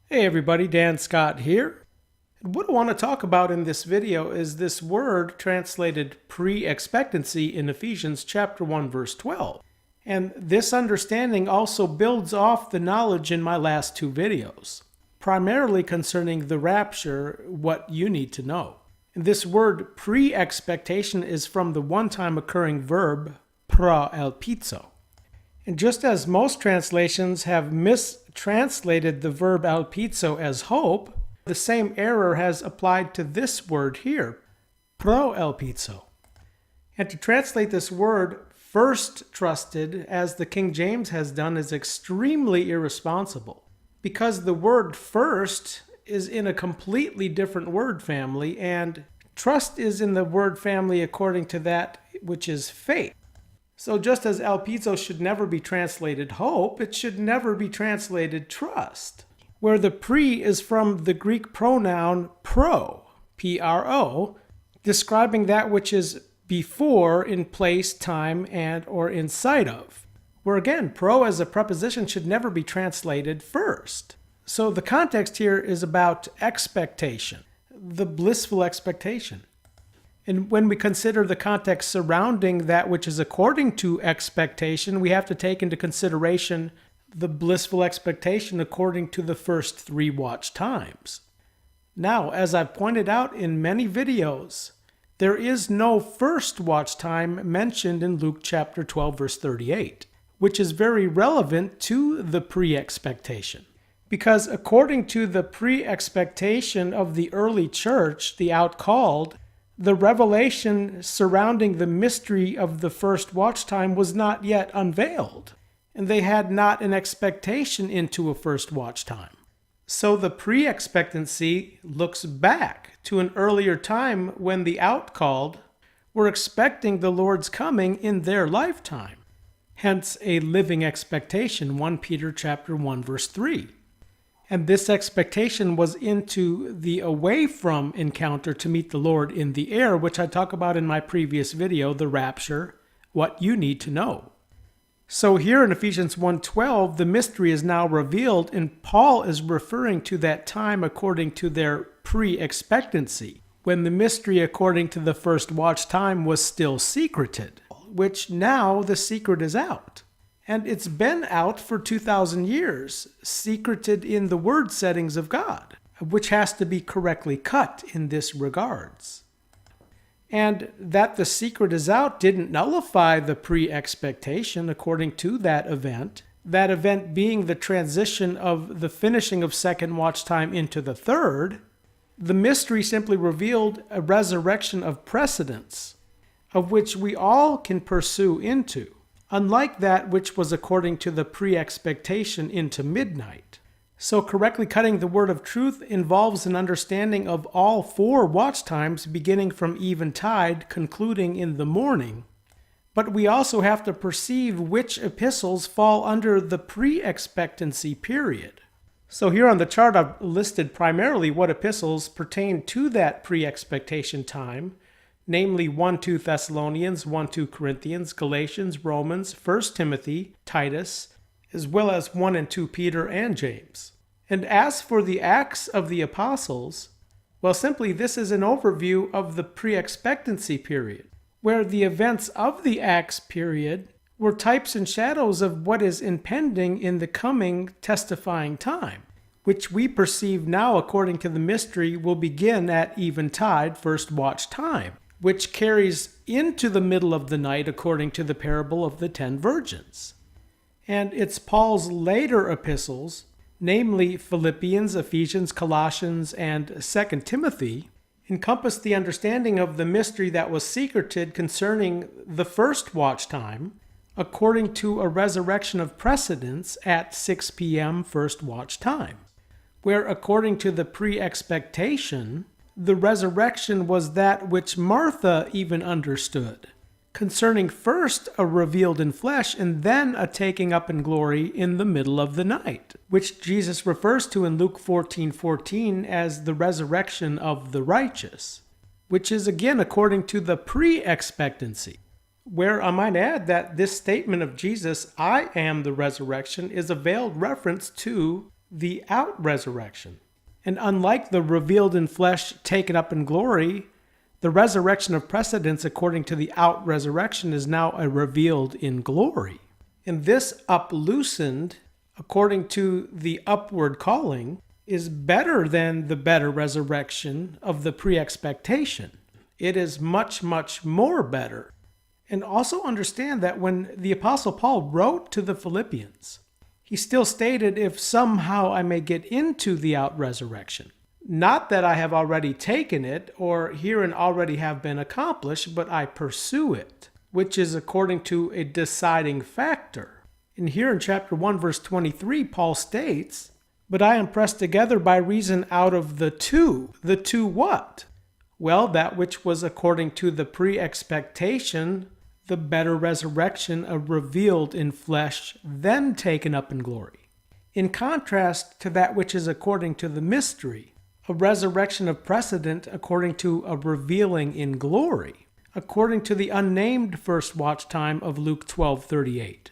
Hey everybody, Dan Scott here. And what I want to talk about in this video is this word translated pre-expectancy in Ephesians chapter 1 verse 12. And this understanding also builds off the knowledge in my last two videos, primarily concerning the rapture, what you need to know. And this word pre-expectation is from the one-time occurring verb pra-elpizo. And just as most translations have mistranslated the verb elpizo as hope, the same error has applied to this word here, pro-elpizo. And to translate this word first trusted, as the King James has done, is extremely irresponsible, because the word first is in a completely different word family, and trust is in the word family according to that which is faith. So just as elpizo should never be translated hope, it should never be translated trust, where the pre is from the Greek pronoun pro, P-R-O, describing that which is before in place, time, and or in sight of, where again, pro as a preposition should never be translated first. So the context here is about expectation, the blissful expectation. And when we consider the context surrounding that which is according to expectation, we have to take into consideration the blissful expectation according to the first three watch times. Now, as I've pointed out in many videos, there is no first watch time mentioned in Luke chapter 12, verse 38, which is very relevant to the pre-expectation. Because according to the pre-expectation of the early church, the outcalled, the revelation surrounding the mystery of the first watch time was not yet unveiled, and they had not an expectation into a first watch time. So the pre-expectancy looks back to an earlier time when the outcalled were expecting the Lord's coming in their lifetime. Hence a living expectation, 1 Peter chapter 1 verse 3. And this expectation was into the away from encounter to meet the Lord in the air, which I talk about in my previous video, the rapture, what you need to know. So here in Ephesians 1:12, the mystery is now revealed, and Paul is referring to that time according to their pre-expectancy, when the mystery according to the first watch time was still secreted, which now the secret is out. And it's been out for 2,000 years, secreted in the word settings of God, which has to be correctly cut in this regards. And that the secret is out didn't nullify the pre-expectation according to that event being the transition of the finishing of second watch time into the third. The mystery simply revealed a resurrection of precedence, of which we all can pursue into, unlike that which was according to the pre-expectation into midnight. So correctly cutting the word of truth involves an understanding of all four watch times beginning from eventide, concluding in the morning. But we also have to perceive which epistles fall under the pre-expectancy period. So here on the chart I've listed primarily what epistles pertain to that pre-expectation time, namely 1-2 Thessalonians, 1-2 Corinthians, Galatians, Romans, 1 Timothy, Titus, as well as 1 and 2 Peter and James. And as for the Acts of the Apostles, well, simply this is an overview of the pre-expectancy period, where the events of the Acts period were types and shadows of what is impending in the coming testifying time, which we perceive now according to the mystery will begin at eventide, first watch time, which carries into the middle of the night according to the parable of the 10 virgins. And it's Paul's later epistles, namely Philippians, Ephesians, Colossians, and 2 Timothy, encompass the understanding of the mystery that was secreted concerning the first watch time, according to a resurrection of precedence at 6 p.m. first watch time, where according to the pre-expectation, the resurrection was that which Martha even understood, concerning first a revealed in flesh and then a taking up in glory in the middle of the night, which Jesus refers to in Luke 14:14 as the resurrection of the righteous, which is again according to the pre-expectancy, where I might add that this statement of Jesus, I am the resurrection, is a veiled reference to the out resurrection. And unlike the revealed in flesh, taken up in glory, the resurrection of precedence according to the out resurrection is now a revealed in glory. And this uploosened, according to the upward calling, is better than the better resurrection of the pre-expectation. It is much, much more better. And also understand that when the Apostle Paul wrote to the Philippians, he still stated, if somehow I may get into the out resurrection. Not that I have already taken it or herein already have been accomplished, but I pursue it, which is according to a deciding factor. And here in chapter 1, verse 23, Paul states, but I am pressed together by reason out of the two. The two what? Well, that which was according to the pre-expectation, the better resurrection of revealed in flesh, then taken up in glory. In contrast to that which is according to the mystery, a resurrection of precedent according to a revealing in glory, according to the unnamed first watch time of Luke 12:38.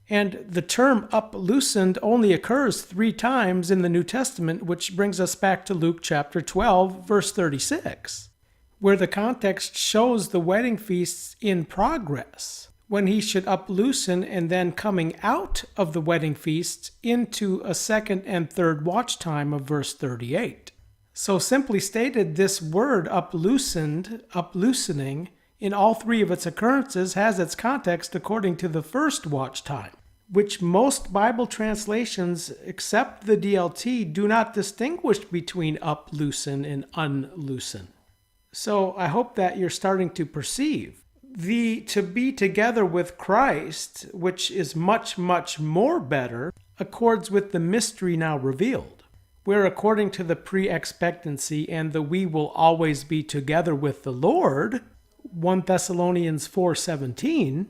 And the term uploosened only occurs 3 times in the New Testament, which brings us back to Luke chapter 12, verse 36, where the context shows the wedding feasts in progress, when he should uploosen and then coming out of the wedding feasts into a second and third watch time of verse 38. So simply stated, this word uploosened, uploosening, in all 3 of its occurrences has its context according to the first watch time, which most Bible translations, except the DLT, do not distinguish between uploosen and unloosen. So I hope that you're starting to perceive. The to be together with Christ, which is much, much more better, accords with the mystery now revealed, where according to the pre-expectancy and the we will always be together with the Lord, 1 Thessalonians 4:17,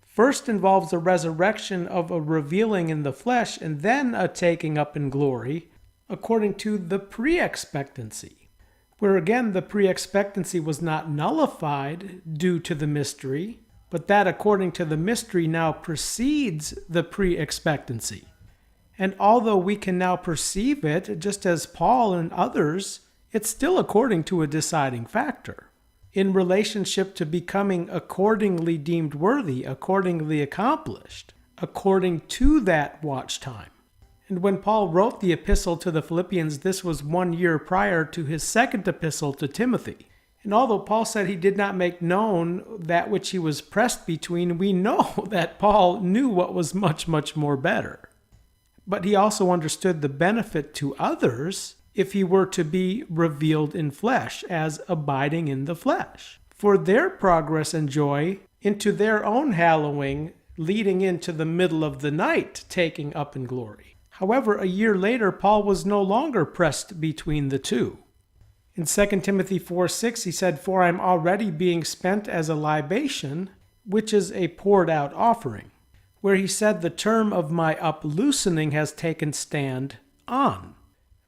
first involves a resurrection of a revealing in the flesh and then a taking up in glory, according to the pre-expectancy, where again the pre-expectancy was not nullified due to the mystery, but that according to the mystery now precedes the pre-expectancy. And although we can now perceive it, just as Paul and others, it's still according to a deciding factor in relationship to becoming accordingly deemed worthy, accordingly accomplished, according to that watch time. And when Paul wrote the epistle to the Philippians, this was 1 year prior to his second epistle to Timothy. And although Paul said he did not make known that which he was pressed between, we know that Paul knew what was much, much more better. But he also understood the benefit to others if he were to be revealed in flesh, as abiding in the flesh, for their progress and joy into their own hallowing, leading into the middle of the night, taking up in glory. However, a year later, Paul was no longer pressed between the two. In 2 Timothy 4:6, he said, for I am already being spent as a libation, which is a poured out offering, where he said the term of my uploosening has taken stand on,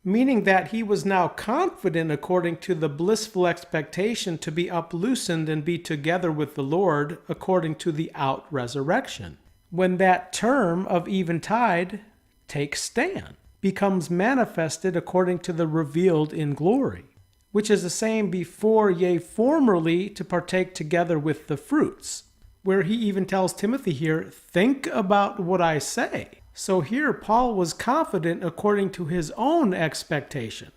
meaning that he was now confident according to the blissful expectation to be uploosened and be together with the Lord according to the out resurrection, when that term of eventide takes stand, becomes manifested according to the revealed in glory, which is the same before, yea, formerly, to partake together with the fruits, where he even tells Timothy here, think about what I say. So here Paul was confident according to his own expectation,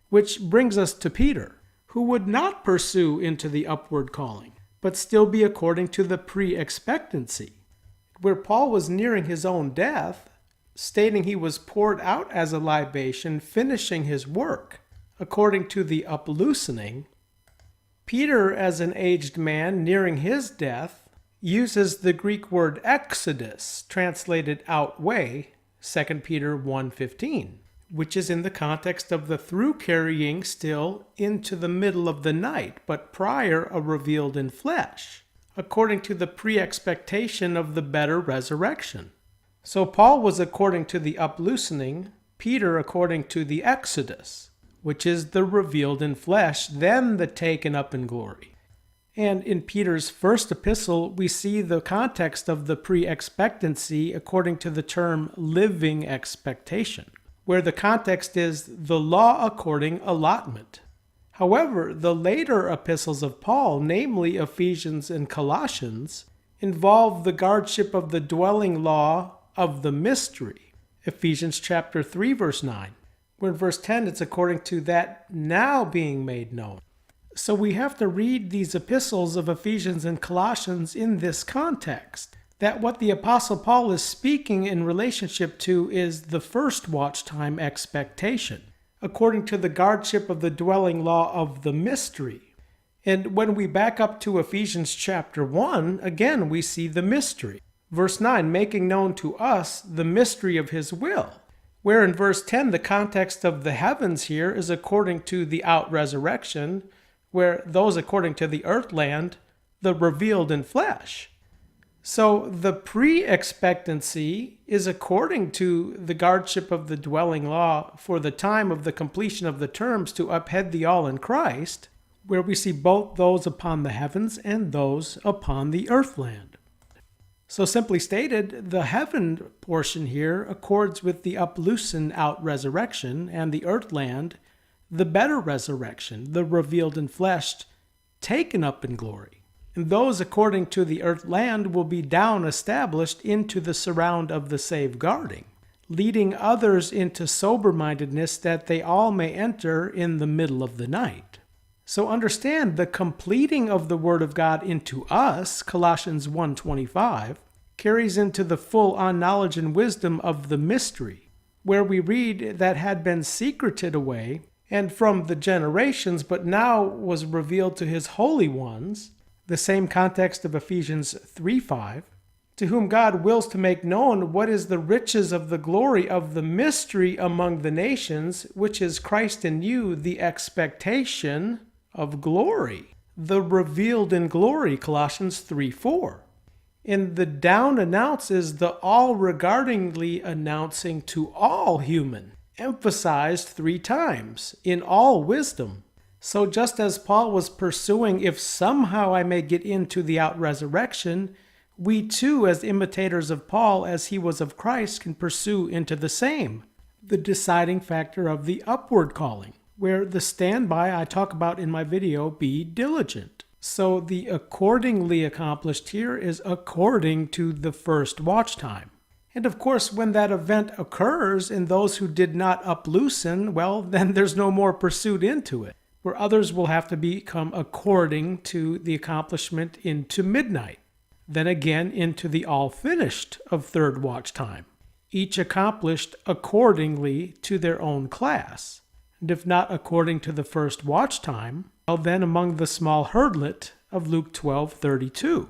which brings us to Peter, who would not pursue into the upward calling, but still be according to the pre-expectancy, where Paul was nearing his own death, stating he was poured out as a libation, finishing his work, according to the uploosening. Peter, as an aged man nearing his death, uses the Greek word exodus, translated outweigh, 2 Peter 1:15, which is in the context of the through carrying still into the middle of the night, but prior a revealed in flesh, according to the pre-expectation of the better resurrection. So Paul was according to the uploosening, Peter according to the exodus, which is the revealed in flesh, then the taken up in glory. And in Peter's first epistle, we see the context of the pre-expectancy according to the term living expectation, where the context is the law according allotment. However, the later epistles of Paul, namely Ephesians and Colossians, involve the guardship of the dwelling law of the mystery. Ephesians chapter 3, verse 9, where in verse 10 it's according to that now being made known. So we have to read these epistles of Ephesians and Colossians in this context, that what the Apostle Paul is speaking in relationship to is the first watch time expectation, according to the guardship of the dwelling law of the mystery. And when we back up to Ephesians chapter 1, again we see the mystery. Verse 9, making known to us the mystery of his will. Where in verse 10, the context of the heavens here is according to the out-resurrection, where those according to the earthland, the revealed in flesh. So the pre-expectancy is according to the guardship of the dwelling law for the time of the completion of the terms to uphead the all in Christ, where we see both those upon the heavens and those upon the earthland. So simply stated, the heaven portion here accords with the uploosing out resurrection, and the earthland, the better resurrection, the revealed in flesh, taken up in glory. And those according to the earthland will be down established into the surround of the safeguarding, leading others into sober-mindedness that they all may enter in the middle of the night. So understand the completing of the Word of God into us, Colossians 1:25, carries into the full on knowledge and wisdom of the mystery, where we read that had been secreted away and from the generations, but now was revealed to his holy ones, the same context of Ephesians 3:5, to whom God wills to make known what is the riches of the glory of the mystery among the nations, which is Christ in you, the expectation of glory, the revealed in glory, Colossians 3:4. And the down announces the all regardingly announcing to all human, emphasized 3 times, in all wisdom. So just as Paul was pursuing, if somehow I may get into the out-resurrection, we too, as imitators of Paul, as he was of Christ, can pursue into the same, the deciding factor of the upward calling, where the standby I talk about in my video, be diligent. So the accordingly accomplished here is according to the first watch time. And of course, when that event occurs in those who did not uploosen, well, then there's no more pursuit into it, where others will have to become according to the accomplishment into midnight, then again into the all finished of third watch time, each accomplished accordingly to their own class. And if not according to the first watch time, well then among the small herdlet of Luke 12:32.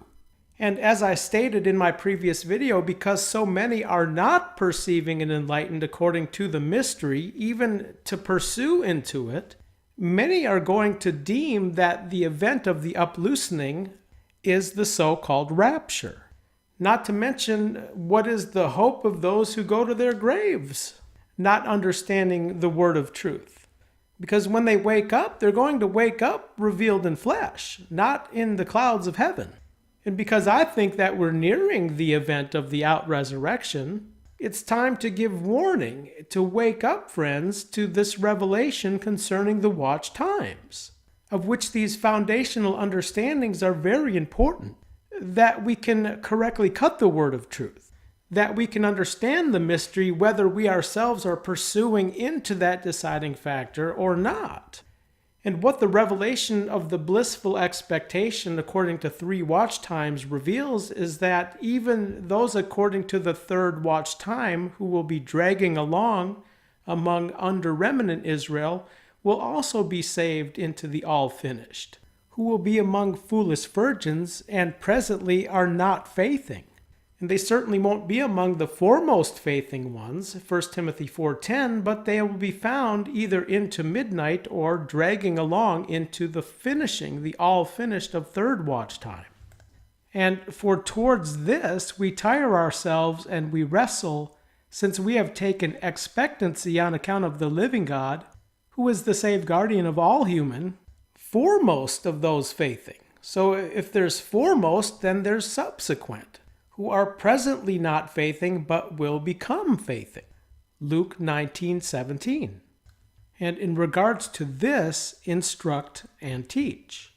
And as I stated in my previous video, because so many are not perceiving and enlightened according to the mystery, even to pursue into it, many are going to deem that the event of the uploosening is the so-called rapture. Not to mention, what is the hope of those who go to their graves, not understanding the word of truth? Because when they wake up, they're going to wake up revealed in flesh, not in the clouds of heaven. And because I think that we're nearing the event of the out-resurrection, it's time to give warning, to wake up, friends, to this revelation concerning the watch times, of which these foundational understandings are very important, that we can correctly cut the word of truth, that we can understand the mystery whether we ourselves are pursuing into that deciding factor or not. And what the revelation of the blissful expectation according to 3 watch times reveals is that even those according to the third watch time who will be dragging along among under remnant Israel will also be saved into the all finished, who will be among foolish virgins and presently are not faithing. And they certainly won't be among the foremost faithing ones, 1 Timothy 4:10, but they will be found either into midnight or dragging along into the finishing, the all finished of third watch time. And for towards this we tire ourselves and we wrestle, since we have taken expectancy on account of the living God, who is the safeguardian of all human, foremost of those faithing. So if there's foremost, then there's subsequent, who are presently not faithing, but will become faithing. Luke 19:17. And in regards to this, instruct and teach.